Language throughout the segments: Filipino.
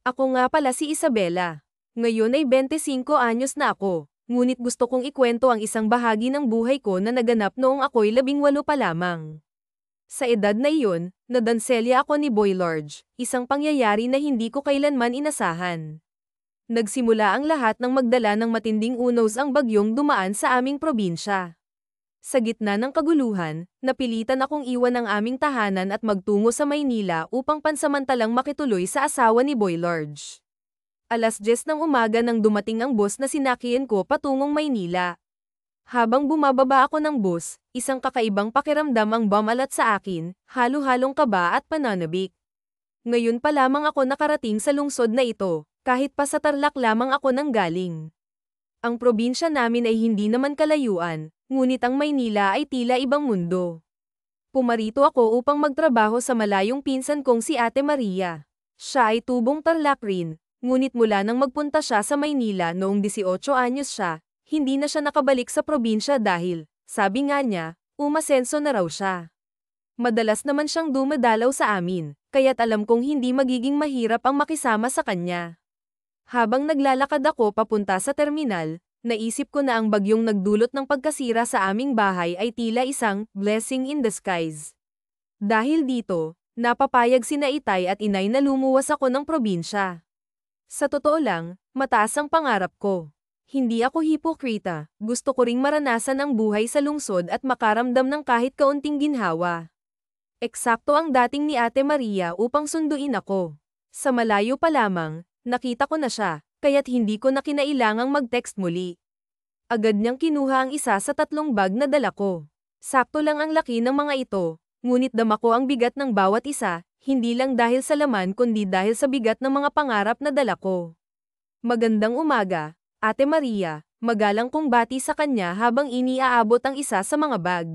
Ako nga pala si Isabela. Ngayon ay 25 anyos na ako, ngunit gusto kong ikwento ang isang bahagi ng buhay ko na naganap noong ako'y 18 pa lamang. Sa edad na iyon, nadanselya ako ni Boy Lorge, isang pangyayari na hindi ko kailanman inasahan. Nagsimula ang lahat ng magdala ng matinding unos ang bagyong dumaan sa aming probinsya. Sa gitna ng kaguluhan, napilitan akong iwan ang aming tahanan at magtungo sa Maynila upang pansamantalang makituloy sa asawa ni Boy Lorge. Alas 10 ng umaga nang dumating ang bus na sinakyan ko patungong Maynila. Habang bumababa ako ng bus, isang kakaibang pakiramdam ang bumalat sa akin, halo-halong kaba at pananabik. Ngayon pa lamang ako nakarating sa lungsod na ito, kahit pa sa Tarlac lamang ako nanggaling. Ang probinsya namin ay hindi naman kalayuan, ngunit ang Maynila ay tila ibang mundo. Pumarito ako upang magtrabaho sa malayong pinsan kong si Ate Maria. Siya ay tubong Tarlac rin, ngunit mula nang magpunta siya sa Maynila noong 18 anyos siya, hindi na siya nakabalik sa probinsya dahil, sabi nga niya, umasenso na raw siya. Madalas naman siyang dumadalaw sa amin, kaya't alam kong hindi magiging mahirap ang makisama sa kanya. Habang naglalakad ako papunta sa terminal, naisip ko na ang bagyong nagdulot ng pagkasira sa aming bahay ay tila isang blessing in disguise. Dahil dito, napapayag sina Itay at Inay na lumuwas ako ng probinsya. Sa totoo lang, mataas ang pangarap ko. Hindi ako hipokrita, gusto ko ring maranasan ang buhay sa lungsod at makaramdam ng kahit kaunting ginhawa. Eksakto ang dating ni Ate Maria upang sunduin ako. Sa malayo pa lamang, nakita ko na siya, kaya't hindi ko na kinailangang mag-text muli. Agad niyang kinuha ang isa sa 3 bag na dala ko. Sakto lang ang laki ng mga ito, ngunit dama ko ang bigat ng bawat isa, hindi lang dahil sa laman kundi dahil sa bigat ng mga pangarap na dala ko. Magandang umaga, Ate Maria, magalang kong bati sa kanya habang iniaabot ang isa sa mga bag.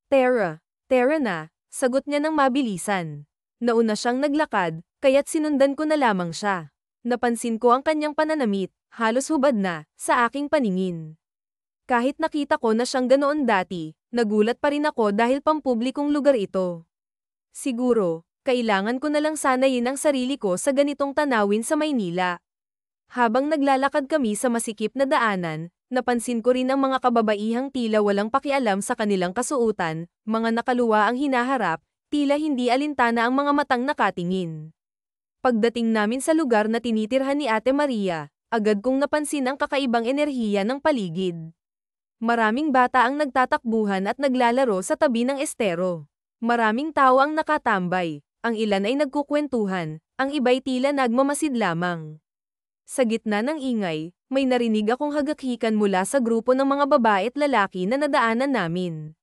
Tara na, sagot niya ng mabilisan. Nauna siyang naglakad, kaya't sinundan ko na lamang siya. Napansin ko ang kanyang pananamit, halos hubad na, sa aking paningin. Kahit nakita ko na siyang ganoon dati, nagulat pa rin ako dahil pampublikong lugar ito. Siguro, kailangan ko na lang sanayin ang sarili ko sa ganitong tanawin sa Maynila. Habang naglalakad kami sa masikip na daanan, napansin ko rin ang mga kababaihang tila walang pakialam sa kanilang kasuotan, mga nakaluwa ang hinaharap, tila hindi alintana ang mga matang nakatingin. Pagdating namin sa lugar na tinitirhan ni Ate Maria, agad kong napansin ang kakaibang enerhiya ng paligid. Maraming bata ang nagtatakbuhan at naglalaro sa tabi ng estero. Maraming tao ang nakatambay, ang ilan ay nagkukwentuhan, ang iba'y tila nagmamasid lamang. Sa gitna ng ingay, may narinig akong hagakhikan mula sa grupo ng mga babae at lalaki na nadaanan namin.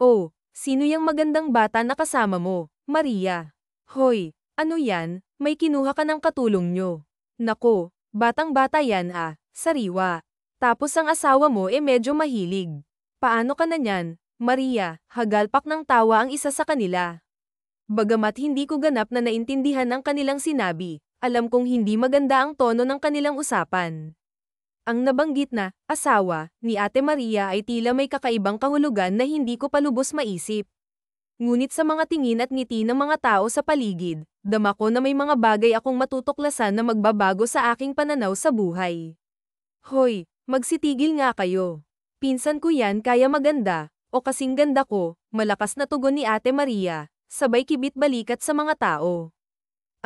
"Oh, sino yang magandang bata na kasama mo, Maria? Hoy, ano yan? May kinuha ka ng katulong nyo. Nako, batang-bata yan sariwa. Tapos ang asawa mo medyo mahilig. Paano ka na niyan, Maria?" Hagalpak ng tawa ang isa sa kanila. Bagamat hindi ko ganap na naintindihan ang kanilang sinabi, alam kong hindi maganda ang tono ng kanilang usapan. Ang nabanggit na asawa ni Ate Maria ay tila may kakaibang kahulugan na hindi ko palubos maisip. Ngunit sa mga tingin at ngiti ng mga tao sa paligid, dama ko na may mga bagay akong matutuklasan na magbabago sa aking pananaw sa buhay. "Hoy, magsitigil nga kayo. Pinsan ko yan kaya maganda, o kasing ganda ko," malakas na tugon ni Ate Maria, sabay kibit balikat sa mga tao.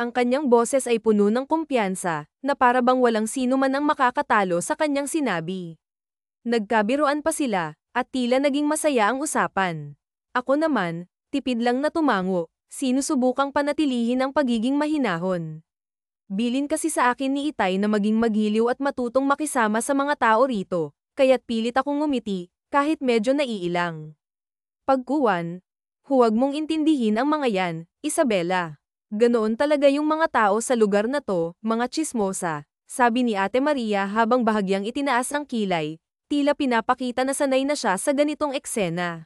Ang kanyang boses ay puno ng kumpiyansa, na para bang walang sino man ang makakatalo sa kanyang sinabi. Nagkabiruan pa sila, at tila naging masaya ang usapan. Ako naman, tipid lang na tumango, sinusubukang panatilihin ang pagiging mahinahon. Bilin kasi sa akin ni Itay na maging maghiliw at matutong makisama sa mga tao rito, kaya't pilit akong ngumiti, kahit medyo naiilang. Pagkuwan, huwag mong intindihin ang mga yan, Isabela. Ganoon talaga yung mga tao sa lugar na to, mga tsismosa, sabi ni Ate Maria habang bahagyang itinaas ang kilay, tila pinapakita na sanay na siya sa ganitong eksena.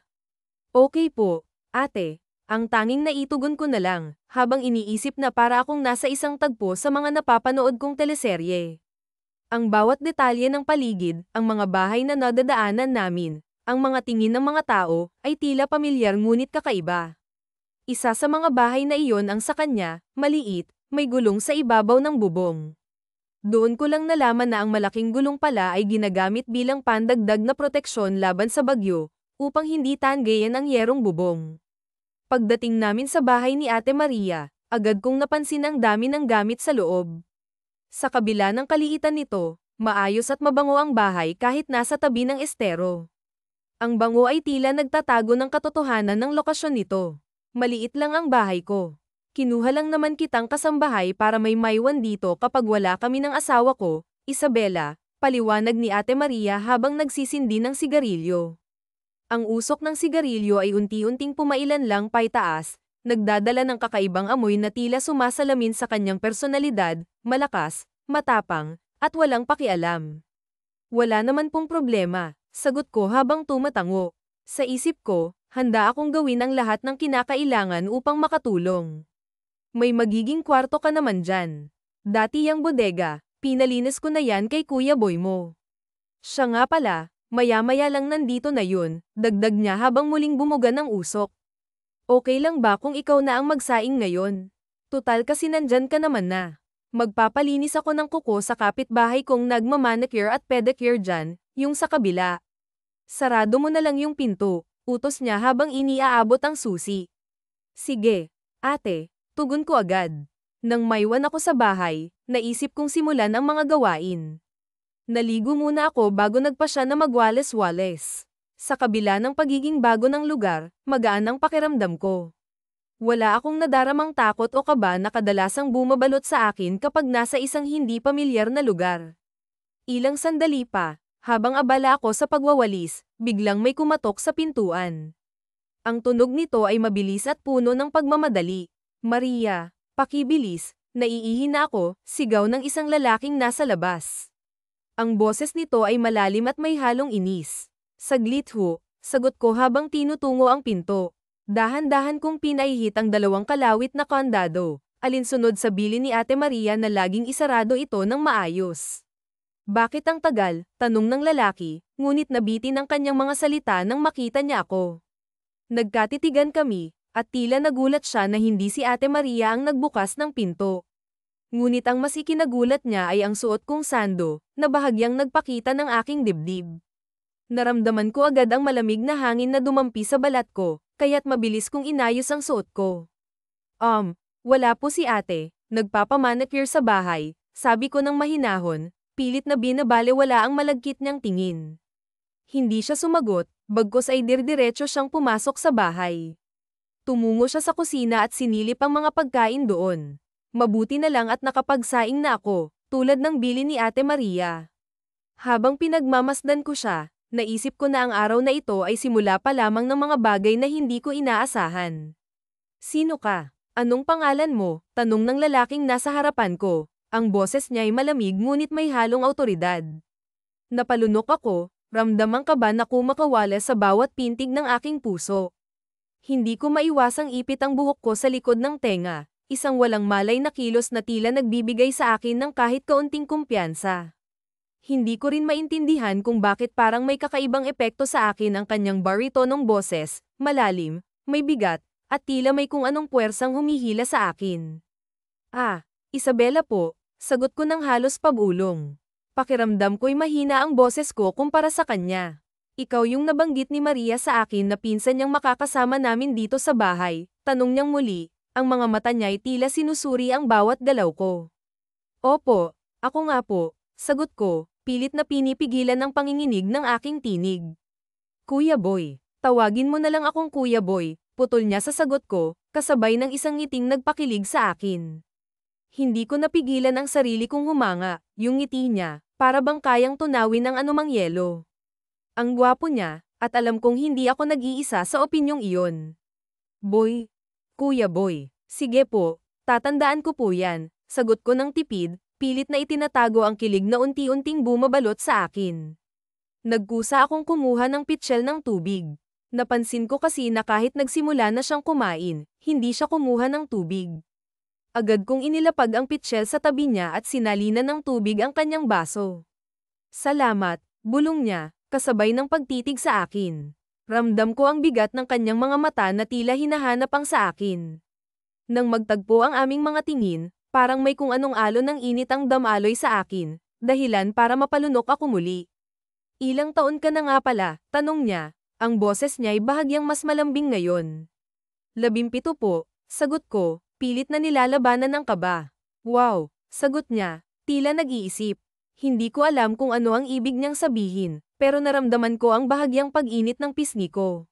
"Okay po, ate," ang tanging naitugon ko na lang, habang iniisip na para akong nasa isang tagpo sa mga napapanood kong teleserye. Ang bawat detalye ng paligid, ang mga bahay na nadadaanan namin, ang mga tingin ng mga tao, ay tila pamilyar ngunit kakaiba. Isa sa mga bahay na iyon ang sa kanya, maliit, may gulong sa ibabaw ng bubong. Doon ko lang nalaman na ang malaking gulong pala ay ginagamit bilang pandagdag na proteksyon laban sa bagyo, upang hindi tanggayan ang yerong bubong. Pagdating namin sa bahay ni Ate Maria, agad kong napansin ang dami ng gamit sa loob. Sa kabila ng kaliitan nito, maayos at mabango ang bahay kahit nasa tabi ng estero. Ang bango ay tila nagtatago ng katotohanan ng lokasyon nito. Maliit lang ang bahay ko. Kinuha lang naman kitang kasambahay para may maiwan dito kapag wala kami ng asawa ko, Isabela, paliwanag ni Ate Maria habang nagsisindi ng sigarilyo. Ang usok ng sigarilyo ay unti-unting pumailan lang paitaas, nagdadala ng kakaibang amoy na tila sumasalamin sa kanyang personalidad, malakas, matapang, at walang pakialam. Wala naman pong problema, sagot ko habang tumatango. Sa isip ko, handa akong gawin ang lahat ng kinakailangan upang makatulong. May magiging kwarto ka naman dyan. Dati yang bodega, pinalinis ko na yan kay Kuya Boy mo. Siya nga pala, maya-maya lang nandito na yun, dagdag niya habang muling bumuga ng usok. Okay lang ba kung ikaw na ang magsaing ngayon? Tutal kasi nandyan ka naman na. Magpapalinis ako ng kuko sa kapitbahay kong nagmamanicure at pedicure dyan, yung sa kabila. Sarado mo na lang yung pinto, utos niya habang iniaabot ang susi. Sige, ate. Tugon ko agad. Nang maiwan ako sa bahay, naisip kong simulan ang mga gawain. Naligo muna ako bago nagpasya na magwales-wales. Sa kabila ng pagiging bago ng lugar, magaan ang pakiramdam ko. Wala akong nadaramang takot o kaba na kadalasang bumabalot sa akin kapag nasa isang hindi pamilyar na lugar. Ilang sandali pa, habang abala ako sa pagwawalis, biglang may kumatok sa pintuan. Ang tunog nito ay mabilis at puno ng pagmamadali. Maria, pakibilis, naiihi na ako, sigaw ng isang lalaking nasa labas. Ang boses nito ay malalim at may halong inis. Saglit ho, sagot ko habang tinutungo ang pinto. Dahan-dahan kong pinaihit ang dalawang kalawit na kandado, alinsunod sa bilin ni Ate Maria na laging isarado ito ng maayos. Bakit ang tagal? Tanong ng lalaki, ngunit nabitin ang kanyang mga salita nang makita niya ako. Nagkatitigan kami, at tila nagulat siya na hindi si Ate Maria ang nagbukas ng pinto. Ngunit ang mas ikinagulat niya ay ang suot kong sando, na bahagyang nagpakita ng aking dibdib. Naramdaman ko agad ang malamig na hangin na dumampi sa balat ko, kaya't mabilis kong inayos ang suot ko. Wala po si ate, nagpapamanicure sa bahay, sabi ko ng mahinahon, pilit na binabalewala ang malagkit niyang tingin. Hindi siya sumagot, bagkus ay dirdiretso siyang pumasok sa bahay. Tumungo siya sa kusina at sinilip ang mga pagkain doon. Mabuti na lang at nakapagsaing na ako, tulad ng bilin ni Ate Maria. Habang pinagmamasdan ko siya, naisip ko na ang araw na ito ay simula pa lamang ng mga bagay na hindi ko inaasahan. Sino ka? Anong pangalan mo? Tanong ng lalaking nasa harapan ko. Ang boses niya ay malamig ngunit may halong awtoridad. Napalunok ako, ramdam ang kaba na kumakawala sa bawat pintig ng aking puso. Hindi ko maiwasang ipit ang buhok ko sa likod ng tenga, isang walang malay na kilos na tila nagbibigay sa akin ng kahit kaunting kumpiyansa. Hindi ko rin maintindihan kung bakit parang may kakaibang epekto sa akin ang kanyang baritonong boses, malalim, may bigat, at tila may kung anong puwersang humihila sa akin. Isabela po, sagot ko ng halos pabulong. Pakiramdam ko'y mahina ang boses ko kumpara sa kanya. Ikaw yung nabanggit ni Maria sa akin na pinsan niyang makakasama namin dito sa bahay, tanong niyang muli, ang mga mata niya'y tila sinusuri ang bawat galaw ko. Opo, ako nga po, sagot ko, pilit na pinipigilan ang panginginig ng aking tinig. Kuya Boy, tawagin mo na lang akong Kuya Boy, putol niya sa sagot ko, kasabay ng isang ngiting nagpakilig sa akin. Hindi ko napigilan ang sarili kong humanga, yung ngiti niya, para bang kayang tunawin ang anumang yelo. Ang gwapo niya, at alam kong hindi ako nag-iisa sa opinyong iyon. Boy. Kuya Boy. Sige po, tatandaan ko po yan, sagot ko ng tipid, pilit na itinatago ang kilig na unti-unting bumabalot sa akin. Nagkusa akong kumuha ng pitsyel ng tubig. Napansin ko kasi na kahit nagsimula na siyang kumain, hindi siya kumuha ng tubig. Agad kong inilapag ang pitsyel sa tabi niya at sinalinan ng tubig ang kanyang baso. Salamat, bulong niya, kasabay ng pagtitig sa akin. Ramdam ko ang bigat ng kanyang mga mata na tila hinahanap ang sa akin. Nang magtagpo ang aming mga tingin, Parang may kung anong alon ng init ang damaloy sa akin, dahilan para mapalunok ako muli. Ilang taon ka na nga pala, tanong niya. Ang boses niya'y bahagyang mas malambing ngayon. 17 po, sagot ko, pilit na nilalabanan ng kaba. Wow, sagot niya, tila nag-iisip. Hindi ko alam kung ano ang ibig niyang sabihin, pero naramdaman ko ang bahagyang pag-init ng pisngi ko.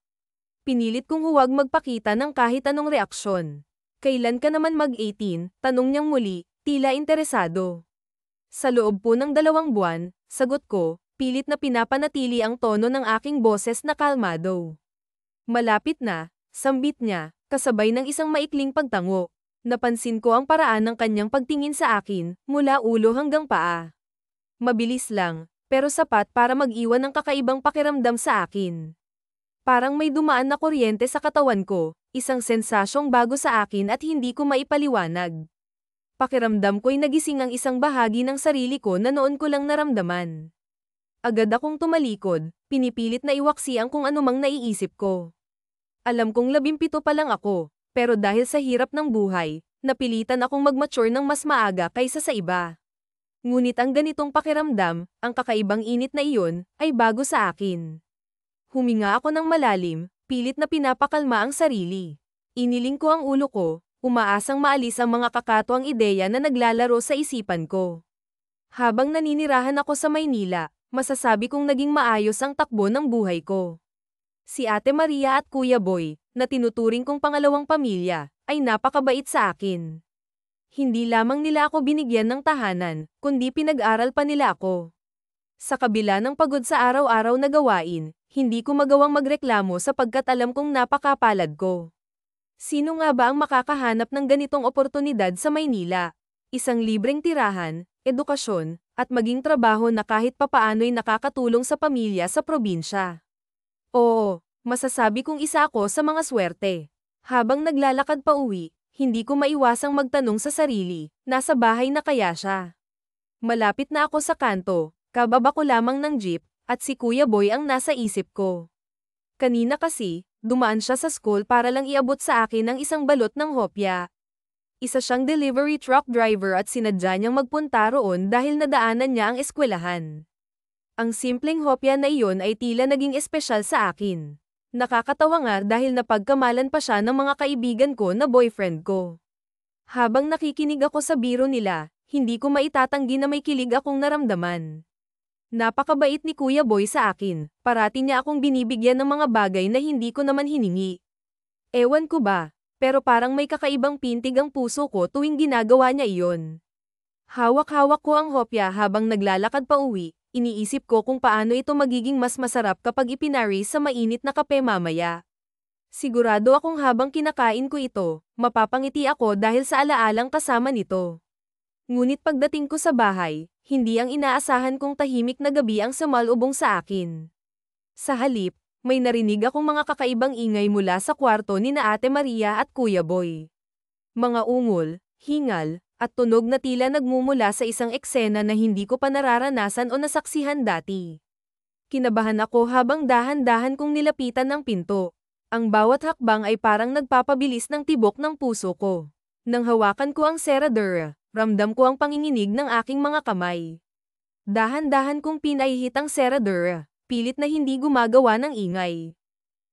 Pinilit kong huwag magpakita ng kahit anong reaksyon. Kailan ka naman mag-18? Tanong niyang muli, tila interesado. Sa loob po ng 2 buwan, sagot ko, pilit na pinapanatili ang tono ng aking boses na kalmado. Malapit na, sambit niya, kasabay ng isang maikling pagtango. Napansin ko ang paraan ng kanyang pagtingin sa akin, mula ulo hanggang paa. Mabilis lang, pero sapat para mag-iwan ng kakaibang pakiramdam sa akin. Parang may dumaan na kuryente sa katawan ko, isang sensasyong bago sa akin at hindi ko maipaliwanag. Pakiramdam ko'y nagising ang isang bahagi ng sarili ko na noon ko lang naramdaman. Agad akong tumalikod, pinipilit na iwaksi ang kung anumang naiisip ko. Alam kong 17 pa lang ako, pero dahil sa hirap ng buhay, napilitan akong mag-mature ng mas maaga kaysa sa iba. Ngunit ang ganitong pakiramdam, ang kakaibang init na iyon, ay bago sa akin. Huminga ako ng malalim, pilit na pinapakalma ang sarili. Iniling ko ang ulo ko, umaasang maalis ang mga kakatwang ideya na naglalaro sa isipan ko. Habang naninirahan ako sa Maynila, masasabi kong naging maayos ang takbo ng buhay ko. Si Ate Maria at Kuya Boy, na tinuturing kong pangalawang pamilya, ay napakabait sa akin. Hindi lamang nila ako binigyan ng tahanan, kundi pinag-aral pa nila ako. Sa kabila ng pagod sa araw-araw na gawain, hindi ko magawang magreklamo sapagkat alam kong napakapalad ko. Sino nga ba ang makakahanap ng ganitong oportunidad sa Maynila? Isang libreng tirahan, edukasyon, at maging trabaho na kahit papaano'y nakakatulong sa pamilya sa probinsya. Oo, masasabi kong isa ako sa mga swerte. Habang naglalakad pa uwi, hindi ko maiwasang magtanong sa sarili, nasa bahay na kaya siya? Malapit na ako sa kanto, kababa ko lamang ng jeep, at si Kuya Boy ang nasa isip ko. Kanina kasi, dumaan siya sa school para lang iabot sa akin ang isang balot ng hopya. Isa siyang delivery truck driver at sinadya niyang magpunta roon dahil nadaanan niya ang eskwelahan. Ang simpleng hopya na iyon ay tila naging espesyal sa akin. Nakakatawa nga dahil napagkamalan pa siya ng mga kaibigan ko na boyfriend ko. Habang nakikinig ako sa biro nila, hindi ko maitatanggi na may kilig akong naramdaman. Napakabait ni Kuya Boy sa akin, parati niya akong binibigyan ng mga bagay na hindi ko naman hiningi. Ewan ko ba, pero parang may kakaibang pintig ang puso ko tuwing ginagawa niya iyon. Hawak-hawak ko ang hopya habang naglalakad pa uwi, iniisip ko kung paano ito magiging mas masarap kapag ipinari sa mainit na kape mamaya. Sigurado akong habang kinakain ko ito, mapapangiti ako dahil sa alaalang kasama nito. Ngunit pagdating ko sa bahay, hindi ang inaasahan kong tahimik na gabi ang sumalubong sa akin. Sa halip, may narinig akong mga kakaibang ingay mula sa kwarto ni na Ate Maria at Kuya Boy. Mga ungol, hingal, at tunog na tila nagmumula sa isang eksena na hindi ko pa nararanasan o nasaksihan dati. Kinabahan ako habang dahan-dahan kong nilapitan ng pinto. Ang bawat hakbang ay parang nagpapabilis ng tibok ng puso ko. Nang hawakan ko ang seradura, ramdam ko ang panginginig ng aking mga kamay. Dahan-dahan kong pinahihit ang seradura, pilit na hindi gumagawa ng ingay.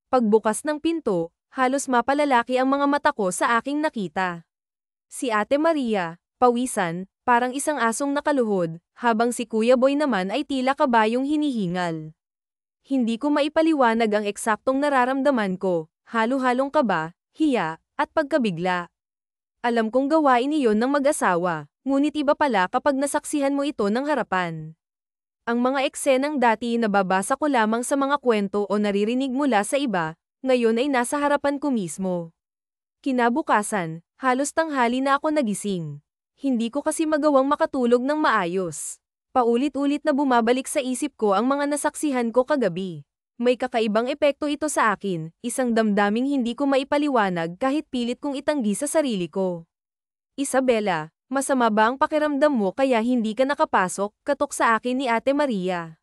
Pagbukas ng pinto, halos mapalalaki ang mga mata ko sa aking nakita. Si Ate Maria, pawisan, parang isang asong nakaluhod, habang si Kuya Boy naman ay tila kabayong hinihingal. Hindi ko maipaliwanag ang eksaktong nararamdaman ko, halo-halong kaba, hiya, at pagkabigla. Alam kong gawain iyon ng mag-asawa, ngunit iba pala kapag nasaksihan mo ito ng harapan. Ang mga eksenang dati nababasa ko lamang sa mga kwento o naririnig mula sa iba, ngayon ay nasa harapan ko mismo. Kinabukasan, halos tanghali na ako nagising. Hindi ko kasi magawang makatulog ng maayos. Paulit-ulit na bumabalik sa isip ko ang mga nasaksihan ko kagabi. May kakaibang epekto ito sa akin, isang damdaming hindi ko maipaliwanag kahit pilit kong itanggi sa sarili ko. Isabela, masama ba ang pakiramdam mo kaya hindi ka nakapasok? Katok sa akin ni Ate Maria.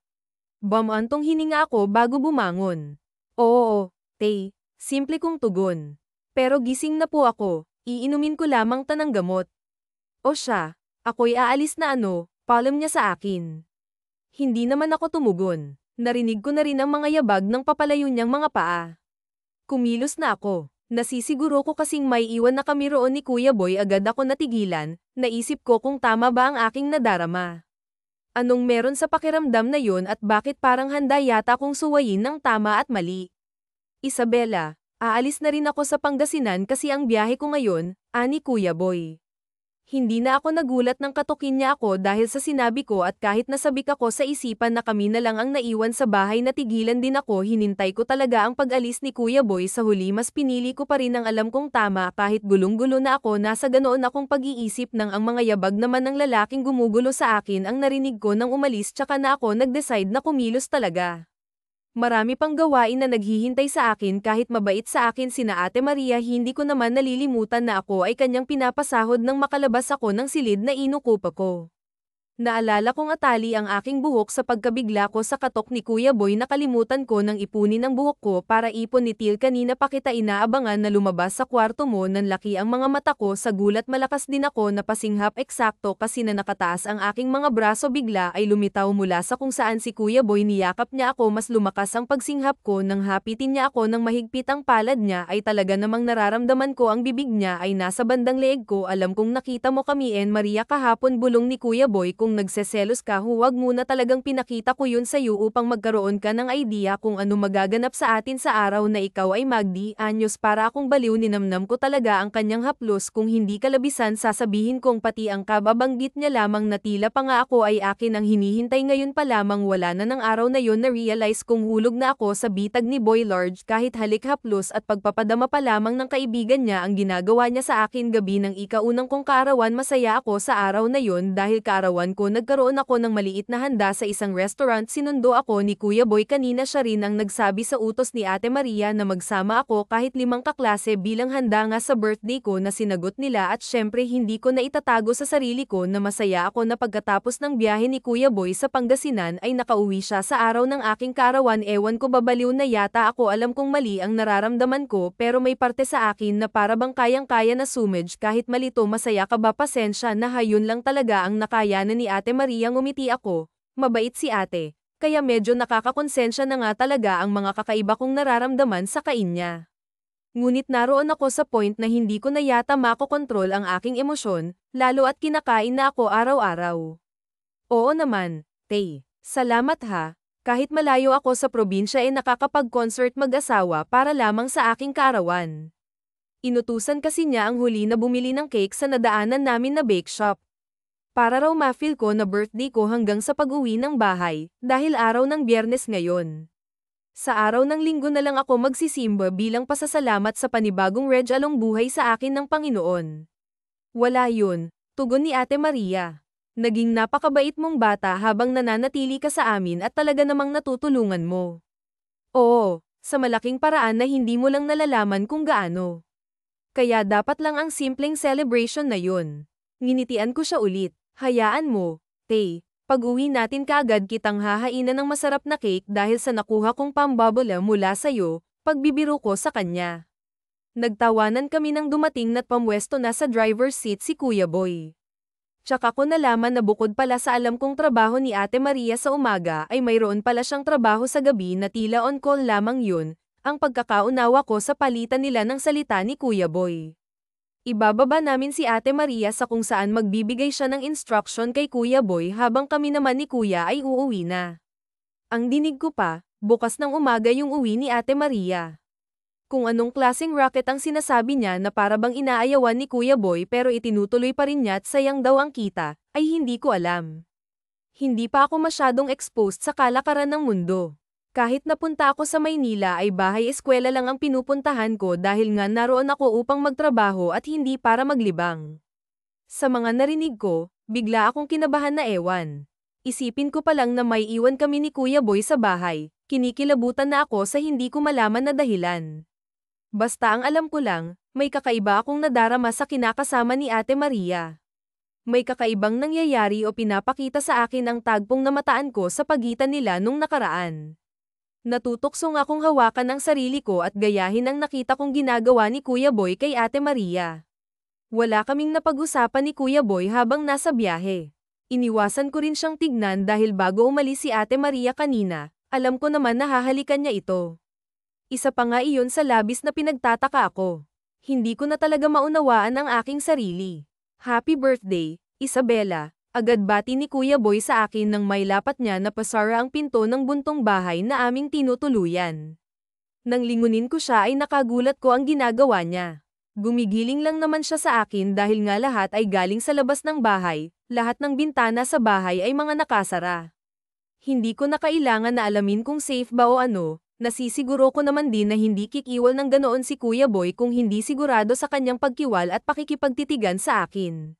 Bamantong hininga ako bago bumangon. Oo, Tay, simple kong tugon. Pero gising na po ako, iinumin ko lamang tanang gamot. O siya, ako'y aalis na palem niya sa akin. Hindi naman ako tumugon. Narinig ko na rin ang mga yabag ng papalayo niyang mga paa. Kumilos na ako. Nasisiguro ko kasing may iwan na kami roon ni Kuya Boy agad ako natigilan, naisip ko kung tama ba ang aking nadarama. Anong meron sa pakiramdam na yun at bakit parang handa yata akong suwayin ng tama at mali? Isabela, aalis na rin ako sa Pangasinan kasi ang biyahe ko ngayon, ani Kuya Boy. Hindi na ako nagulat nang katukin niya ako dahil sa sinabi ko at kahit nasabik ako sa isipan na kami na lang ang naiwan sa bahay natigilan din ako hinintay ko talaga ang pag-alis ni Kuya Boy sa huli mas pinili ko pa rin ang alam kong tama kahit gulong-gulo na ako nasa ganoon akong pag-iisip nang ang mga yabag naman ng lalaking gumugulo sa akin ang narinig ko nang umalis tsaka na ako nag-decide na kumilos talaga. Marami pang gawain na naghihintay sa akin kahit mabait sa akin sina Ate Maria hindi ko naman nalilimutan na ako ay kanyang pinapasahod nang makalabas ako ng silid na inukupa ko. Naalala kong atali ang aking buhok sa pagkabigla ko sa katok ni Kuya Boy nakalimutan ko nang ipunin ang buhok ko para ipon ni Til kanina pa kita inaabangan na lumabas sa kwarto mo nanlaki ang mga mata ko sa gulat malakas din ako na pasinghap eksakto kasi na nakataas ang aking mga braso bigla ay lumitaw mula sa kung saan si Kuya Boy niyakap niya ako mas lumakas ang pagsinghap ko nang hapitin niya ako ng mahigpit ang palad niya ay talaga namang nararamdaman ko ang bibig niya ay nasa bandang leeg ko alam kong nakita mo kami Maria kahapon bulong ni Kuya Boy kung nagseselos ka huwag muna talagang pinakita ko yun sa'yo upang magkaroon ka ng idea kung ano magaganap sa atin sa araw na ikaw ay magdi-anyos para akong baliw ninamnam ko talaga ang kanyang haplos kung hindi kalabisan sasabihin kong pati ang kababanggit niya lamang na tila pa nga ako ay akin ang hinihintay ngayon pa lamang wala na ng araw na yon na realize kong hulog na ako sa bitag ni Boy Large kahit halik haplos at pagpapadama pa lamang ng kaibigan niya ang ginagawa niya sa akin gabi ng ikaunang kong kaarawan masaya ako sa araw na yon dahil kaarawan ko nagkaroon ako ng maliit na handa sa isang restaurant sinundo ako ni Kuya Boy kanina siya rin ang nagsabi sa utos ni Ate Maria na magsama ako kahit 5 kaklase bilang handa nga sa birthday ko na sinagot nila at syempre hindi ko na itatago sa sarili ko na masaya ako na pagkatapos ng biyahe ni Kuya Boy sa Pangasinan ay nakauwi siya sa araw ng aking kaarawan ewan ko babaliw na yata ako alam kong mali ang nararamdaman ko pero may parte sa akin na para bang kayang-kaya na sumedge kahit malito masaya ka ba pasensya na hayun lang talaga ang nakayanan ni Ate Maria ngumiti ako, mabait si ate, kaya medyo nakakakonsensya na nga talaga ang mga kakaiba kong nararamdaman sa kanya. Ngunit naroon ako sa point na hindi ko na yata makokontrol ang aking emosyon, lalo at kinakain na ako araw-araw. Oo naman, Tay, salamat ha, kahit malayo ako sa probinsya nakakapag-concert mag-asawa para lamang sa aking kaarawan. Inutusan kasi niya ang huli na bumili ng cake sa nadaanan namin na bake shop. Para raw ma-feel ko na birthday ko hanggang sa pag-uwi ng bahay, dahil araw ng Biyernes ngayon. Sa araw ng Linggo na lang ako magsisimba bilang pasasalamat sa panibagong regalong buhay sa akin ng Panginoon. Wala yun, tugon ni Ate Maria. Naging napakabait mong bata habang nananatili ka sa amin at talaga namang natutulungan mo. Oo, sa malaking paraan na hindi mo lang nalalaman kung gaano. Kaya dapat lang ang simpleng celebration na yun. Nginitian ko siya ulit. Hayaan mo, Tay, pag-uwi natin kaagad kitang hahainan ng masarap na cake dahil sa nakuha kong pambabala mula sa'yo, pagbibiro ko sa kanya. Nagtawanan kami nang dumating na't pamwesto na sa driver's seat si Kuya Boy. Tsaka ko nalaman na bukod pala sa alam kong trabaho ni Ate Maria sa umaga ay mayroon pala siyang trabaho sa gabi na tila on call lamang yun, ang pagkakaunawa ko sa palitan nila ng salita ni Kuya Boy. Ibababa namin si Ate Maria sa kung saan magbibigay siya ng instruction kay Kuya Boy habang kami naman ni Kuya ay uuwi na. Ang dinig ko pa, bukas ng umaga yung uwi ni Ate Maria. Kung anong klaseng racket ang sinasabi niya na para bang inaayawan ni Kuya Boy pero itinutuloy pa rin niya at sayang daw ang kita, ay hindi ko alam. Hindi pa ako masyadong exposed sa kalakaran ng mundo. Kahit napunta ako sa Maynila ay bahay-eskwela lang ang pinupuntahan ko dahil nga naroon ako upang magtrabaho at hindi para maglibang. Sa mga narinig ko, bigla akong kinabahan na ewan. Isipin ko pa lang na may iwan kami ni Kuya Boy sa bahay, kinikilabutan na ako sa hindi ko malaman na dahilan. Basta ang alam ko lang, may kakaiba akong nadarama sa kinakasama ni Ate Maria. May kakaibang nangyayari o pinapakita sa akin ang tagpong namataan ko sa pagitan nila nung nakaraan. Natutuksong akong hawakan ang sarili ko at gayahin ang nakita kong ginagawa ni Kuya Boy kay Ate Maria. Wala kaming napag-usapan ni Kuya Boy habang nasa biyahe. Iniwasan ko rin siyang tignan dahil bago umalis si Ate Maria kanina, alam ko naman na hahalikan niya ito. Isa pa nga iyon sa labis na pinagtataka ako. Hindi ko na talaga maunawaan ang aking sarili. Happy birthday, Isabela, agad bati ni Kuya Boy sa akin nang may lapat niya na pasara ang pinto ng buntong bahay na aming tinutuluyan. Nang lingunin ko siya ay nakagulat ko ang ginagawa niya. Gumigiling lang naman siya sa akin dahil nga lahat ay galing sa labas ng bahay, lahat ng bintana sa bahay ay mga nakasara. Hindi ko na kailangan na alamin kung safe ba o ano, nasisiguro ko naman din na hindi kikiwal ng ganoon si Kuya Boy kung hindi sigurado sa kanyang pagkiwal at pakikipagtitigan sa akin.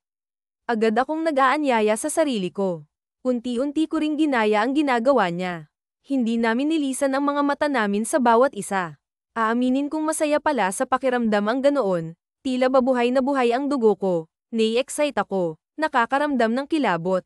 Agad akong nag-aanyaya sa sarili ko. Unti-unti ko ring ginaya ang ginagawa niya. Hindi namin nilisan ang mga mata namin sa bawat isa. Aaminin kong masaya pala sa pakiramdam ang ganoon, tila babuhay na buhay ang dugo ko, nai-excite ako, nakakaramdam ng kilabot.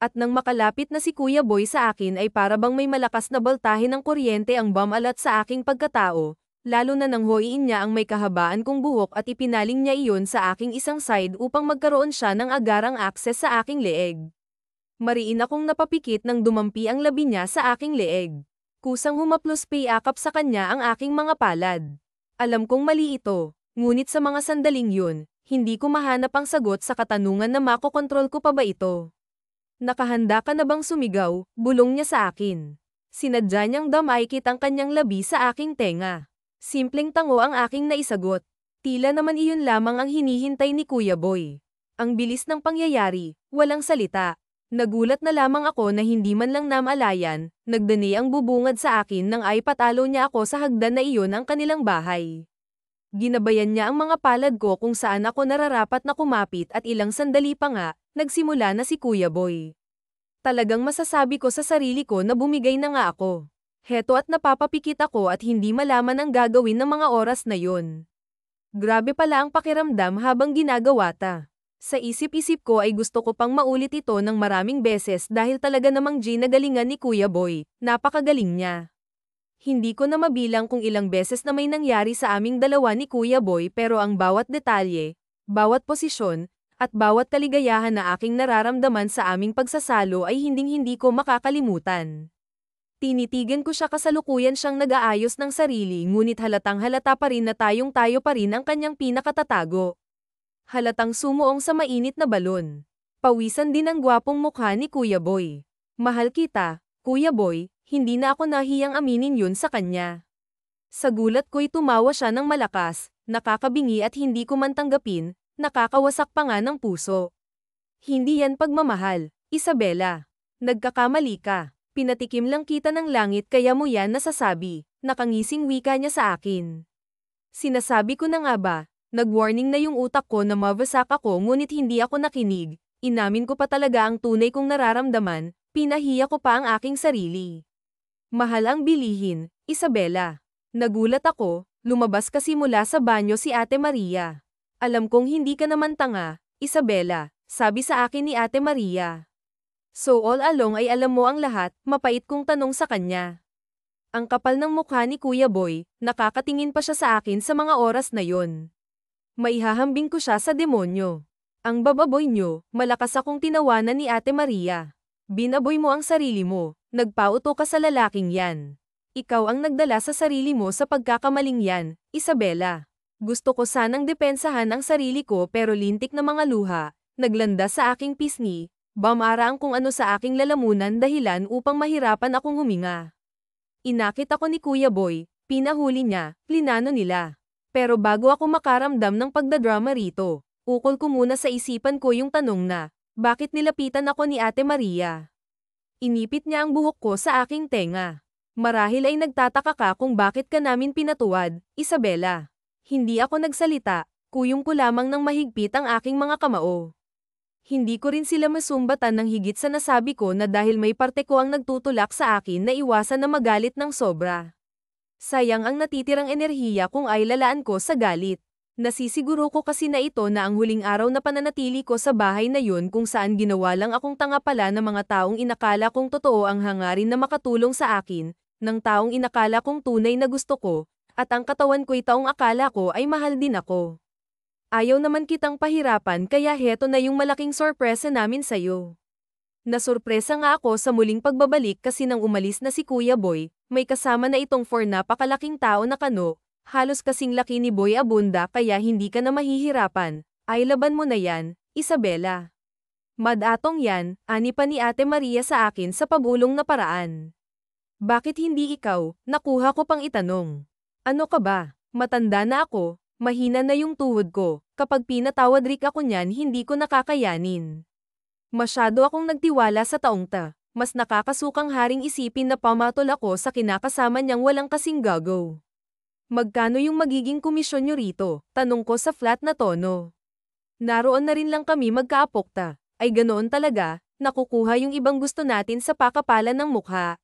At nang makalapit na si Kuya Boy sa akin ay para bang may malakas na baltahe ng kuryente ang bumalat sa aking pagkatao, lalo na nang hoiin niya ang may kahabaan kong buhok at ipinaling niya iyon sa aking isang side upang magkaroon siya ng agarang akses sa aking leeg. Mariin akong napapikit nang dumampi ang labi niya sa aking leeg. Kusang humaplos payakap sa kanya ang aking mga palad. Alam kong mali ito, ngunit sa mga sandaling yun, hindi ko mahanap ang sagot sa katanungan na makokontrol ko pa ba ito. Nakahanda ka na bang sumigaw? Bulong niya sa akin. Sinadya niyang damaykit ang kanyang labi sa aking tenga. Simpleng tango ang aking naisagot. Tila naman iyon lamang ang hinihintay ni Kuya Boy. Ang bilis ng pangyayari, walang salita. Nagulat na lamang ako na hindi man lang namalayan, nagdani ang bubungad sa akin nang ay patalo niya ako sa hagdan na iyon ang kanilang bahay. Ginabayan niya ang mga palad ko kung saan ako nararapat na kumapit at ilang sandali pa nga, nagsimula na si Kuya Boy. Talagang masasabi ko sa sarili ko na bumigay na nga ako. Heto at napapapikit ako at hindi malaman ang gagawin ng mga oras na yon. Grabe pala ang pakiramdam habang ginagawa ta. Sa isip-isip ko ay gusto ko pang maulit ito ng maraming beses dahil talaga namang ginagalingan ni Kuya Boy, napakagaling niya. Hindi ko na mabilang kung ilang beses na may nangyari sa aming dalawa ni Kuya Boy pero ang bawat detalye, bawat posisyon, at bawat kaligayahan na aking nararamdaman sa aming pagsasalo ay hinding-hindi ko makakalimutan. Tinitigan ko siya kasalukuyan siyang nag-aayos ng sarili ngunit halatang halata pa rin na tayo pa rin ang kanyang pinakatatago. Halatang sumuong sa mainit na balon. Pawisan din ang gwapong mukha ni Kuya Boy. Mahal kita, Kuya Boy, hindi na ako nahiyang aminin yun sa kanya. Sa gulat ko'y tumawa siya ng malakas, nakakabingi at hindi ko man tanggapin, nakakawasak pa nga ng puso. Hindi yan pagmamahal, Isabela. Nagkakamali ka. Pinatikim lang kita ng langit kaya mo yan nasasabi, nakangising wika niya sa akin. Sinasabi ko na nga ba, nag-warning na yung utak ko na mawasak ako ngunit hindi ako nakinig, inamin ko pa talaga ang tunay kong nararamdaman, pinahiya ko pa ang aking sarili. Mahal ang bilihin, Isabela. Nagulat ako, lumabas kasi mula sa banyo si Ate Maria. Alam kong hindi ka naman tanga, Isabela, sabi sa akin ni Ate Maria. So all along ay alam mo ang lahat, mapait kong tanong sa kanya. Ang kapal ng mukha ni Kuya Boy, nakakatingin pa siya sa akin sa mga oras na yon. Maihahambing ko siya sa demonyo. Ang bababoy nyo, malakas akong tinawanan ni Ate Maria. Binaboy mo ang sarili mo, nagpauto ka sa lalaking yan. Ikaw ang nagdala sa sarili mo sa pagkakamaling yan, Isabela. Gusto ko sanang depensahan ang sarili ko pero lintik na mga luha, naglanda sa aking pisngi, bamara ang kung ano sa aking lalamunan dahilan upang mahirapan akong huminga. Inakit ako ni Kuya Boy, pinahuli niya, plinano nila. Pero bago ako makaramdam ng pagdadrama rito, ukol ko muna sa isipan ko yung tanong na, bakit nilapitan ako ni Ate Maria? Inipit niya ang buhok ko sa aking tenga. Marahil ay nagtataka ka kung bakit ka namin pinatuwad, Isabela. Hindi ako nagsalita, kuyong ko lamang ng mahigpit ang aking mga kamao. Hindi ko rin sila masumbatan ng higit sa nasabi ko na dahil may parte ko ang nagtutulak sa akin na iwasan na magalit ng sobra. Sayang ang natitirang enerhiya kung ay lalaan ko sa galit. Nasisiguro ko kasi na ito na ang huling araw na pananatili ko sa bahay na yun kung saan ginawa lang akong tanga pala ng mga taong inakala kong totoo ang hangarin na makatulong sa akin, ng taong inakala kong tunay na gusto ko, at ang katawan ko'y taong akala ko ay mahal din ako. Ayaw naman kitang pahirapan kaya heto na yung malaking sorpresa namin sa'yo. Nasurpresa nga ako sa muling pagbabalik kasi nang umalis na si Kuya Boy, may kasama na itong napakalaking tao na kano, halos kasing laki ni Boy Abunda kaya hindi ka na mahihirapan. Ay laban mo na yan, Isabela. Madatong yan, ani pa ni Ate Maria sa akin sa pabulong na paraan. Bakit hindi ikaw? Nakuha ko pang itanong. Ano ka ba? Matanda na ako, mahina na yung tuhod ko, kapag pinatawad rik ako niyan hindi ko nakakayanin. Masyado akong nagtiwala sa taong ta, mas nakakasukang haring isipin na pamatol ako sa kinakasama niyang walang kasing gago. Magkano yung magiging komisyon nyo rito? Tanong ko sa flat na tono. Naroon na rin lang kami magkaapokta. Ay ganoon talaga, nakukuha yung ibang gusto natin sa pakapalan ng mukha.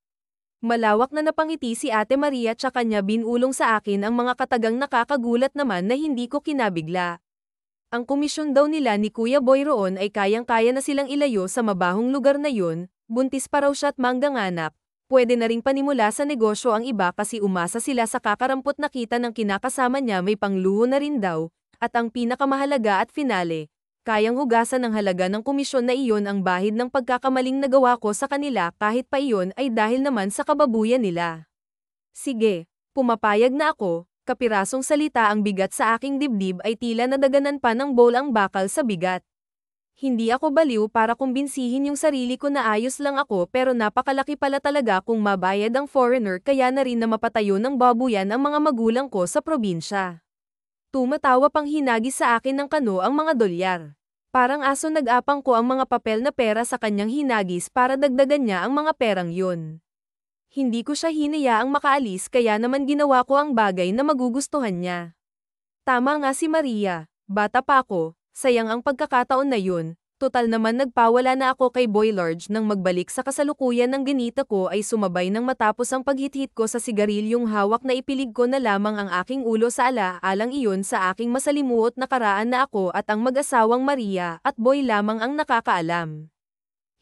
Malawak na napangiti si Ate Maria tsaka niya binulong sa akin ang mga katagang nakakagulat naman na hindi ko kinabigla. Ang komisyon daw nila ni Kuya Boy roon ay kayang-kaya na silang ilayo sa mabahong lugar na yun, buntis pa raw siya at mangganganak. Pwede na ring panimula sa negosyo ang iba kasi umasa sila sa kakarampot na kita ng kinakasama niya may pangluho na rin daw. At ang pinakamahalaga at finale, kayang hugasan ng halaga ng komisyon na iyon ang bahid ng pagkakamaling nagawa ko sa kanila kahit pa iyon ay dahil naman sa kababuyan nila. Sige, pumapayag na ako, kapirasong salita ang bigat sa aking dibdib ay tila nadaganan pa ng bowl ang bakal sa bigat. Hindi ako baliw para kumbinsihin yung sarili ko na ayos lang ako pero napakalaki pala talaga kung mabayad ang foreigner kaya na rin na mapatayo ng babuyan ang mga magulang ko sa probinsya. Tumatawa pang hinagis sa akin ng kano ang mga dolyar. Parang aso nag-apang ko ang mga papel na pera sa kanyang hinagis para dagdagan niya ang mga perang yun. Hindi ko siya hinayaang makaalis kaya naman ginawa ko ang bagay na magugustuhan niya. Tama nga si Maria, bata pa ako, sayang ang pagkakataon na yun. Total naman nagpawala na ako kay Boy Large nang magbalik sa kasalukuyan ng ganita ko ay sumabay nang matapos ang paghit-hit ko sa sigarilyong hawak na ipilig ko na lamang ang aking ulo sa ala-alang iyon sa aking masalimuot na karaan na ako at ang mag-asawang Maria at Boy lamang ang nakakaalam.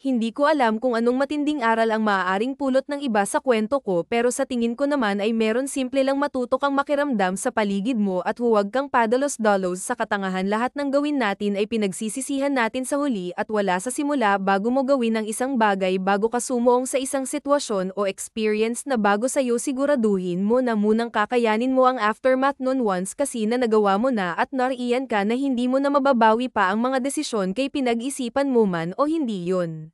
Hindi ko alam kung anong matinding aral ang maaaring pulot ng iba sa kwento ko pero sa tingin ko naman ay meron simple lang matuto kang makiramdam sa paligid mo at huwag kang padalos-dalos sa katangahan lahat ng gawin natin ay pinagsisisihan natin sa huli at wala sa simula bago mo gawin ang isang bagay bago ka sumuong sa isang sitwasyon o experience na bago sa'yo siguraduhin mo na munang kakayanin mo ang aftermath nun once kasi na nagawa mo na at nariyan ka na hindi mo na mababawi pa ang mga desisyon kay pinag-isipan mo man o hindi yun.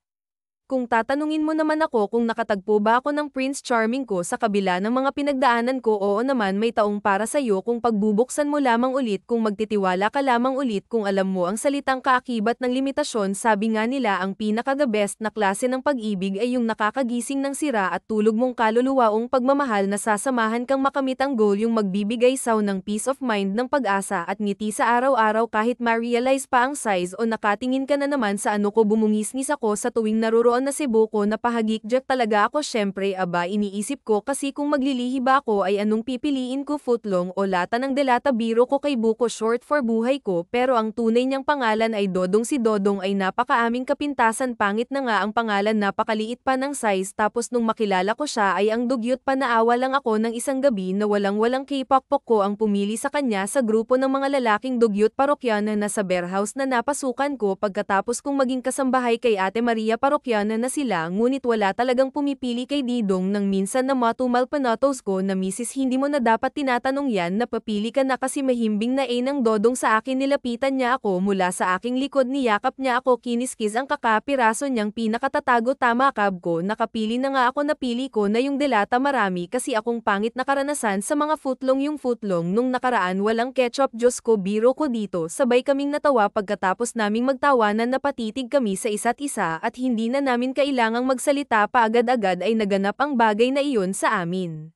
Kung tatanungin mo naman ako kung nakatagpo ba ako ng Prince Charming ko sa kabila ng mga pinagdaanan ko oo naman may taong para sa'yo kung pagbubuksan mo lamang ulit kung magtitiwala ka lamang ulit kung alam mo ang salitang kaakibat ng limitasyon sabi nga nila ang pinaka-the best na klase ng pag-ibig ay yung nakakagising ng sira at tulog mong kaluluwaong pagmamahal na sasamahan kang makamit ang goal yung magbibigay saw ng peace of mind ng pag-asa at ngiti sa araw-araw kahit ma-realize pa ang size o nakatingin ka na naman sa ano ko bumungis-ngis ako sa tuwing naroroon na Cebu ko na pahagikjak talaga ako syempre aba iniisip ko kasi kung maglilihi ba ako ay anong pipiliin ko footlong o lata ng delata biro ko kay Buko short for buhay ko pero ang tunay niyang pangalan ay Dodong si Dodong ay napakaaming kapintasan pangit na nga ang pangalan napakaliit pa ng size tapos nung makilala ko siya ay ang dugyot pa naawa lang ako ng isang gabi na walang K-pop ko ang pumili sa kanya sa grupo ng mga lalaking dugyot parokyana na sa bearhouse na napasukan ko pagkatapos kong maging kasambahay kay Ate Maria parokyana na sila ngunit wala talagang pumipili kay Didong nang minsan na matumal panatos ko na misis hindi mo na dapat tinatanong yan na papili ka na kasi mahimbing na ng Dodong sa akin nilapitan niya ako mula sa aking likod niyakap niya ako kiniskis ang kakapiraso niyang pinakatatago tama kab ko nakapili na nga ako napili ko na yung delata marami kasi akong pangit na karanasan sa mga footlong yung footlong nung nakaraan walang ketchup Diyos ko biro ko dito sabay kaming natawa pagkatapos naming magtawanan na patitig kami sa isa't isa at hindi na namin kailangang magsalita pa agad-agad ay naganap ang bagay na iyon sa amin.